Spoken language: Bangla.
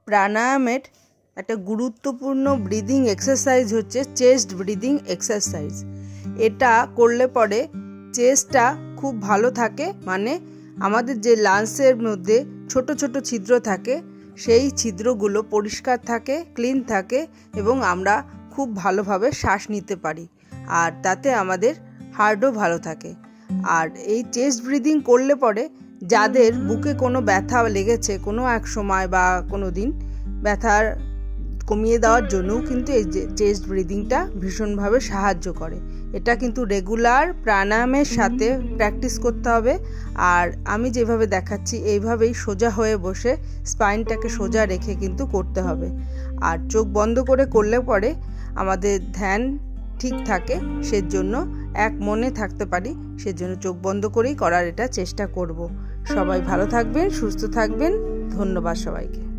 প্রাণায়ামের একটা গুরুত্বপূর্ণ ব্রিদিং এক্সারসাইজ হচ্ছে চেস্ট ব্রিদিং এক্সারসাইজ। এটা করলে পরে চেস্টটা খুব ভালো থাকে, মানে আমাদের যে লাংসের মধ্যে ছোট ছোট ছিদ্র থাকে সেই ছিদ্রগুলো পরিষ্কার থাকে, ক্লিন থাকে এবং আমরা খুব ভালোভাবে শ্বাস নিতে পারি, আর তাতে আমাদের হার্টও ভালো থাকে। আর এই চেস্ট ব্রিদিং করলে পরে যাদের বুকে কোনো ব্যথা লেগেছে কোনো এক সময় বা কোনো দিন, ব্যথার কমিয়ে দেওয়ার জন্যও কিন্তু এই চেস্ট ব্রিদিংটা ভীষণভাবে সাহায্য করে। এটা কিন্তু রেগুলার প্রাণায়ামের সাথে প্র্যাকটিস করতে হবে। আর আমি যেভাবে দেখাচ্ছি এইভাবেই সোজা হয়ে বসে স্পাইনটাকে সোজা রেখে কিন্তু করতে হবে। আর চোখ বন্ধ করে করলে পরে আমাদের ধ্যান ঠিক থাকে, সেজন্য এক মনে থাকতে পারি, সেজন্য চোখ বন্ধ করেই করার এটা চেষ্টা করব। সবাই ভালো থাকবেন, সুস্থ থাকবেন। ধন্যবাদ সবাইকে।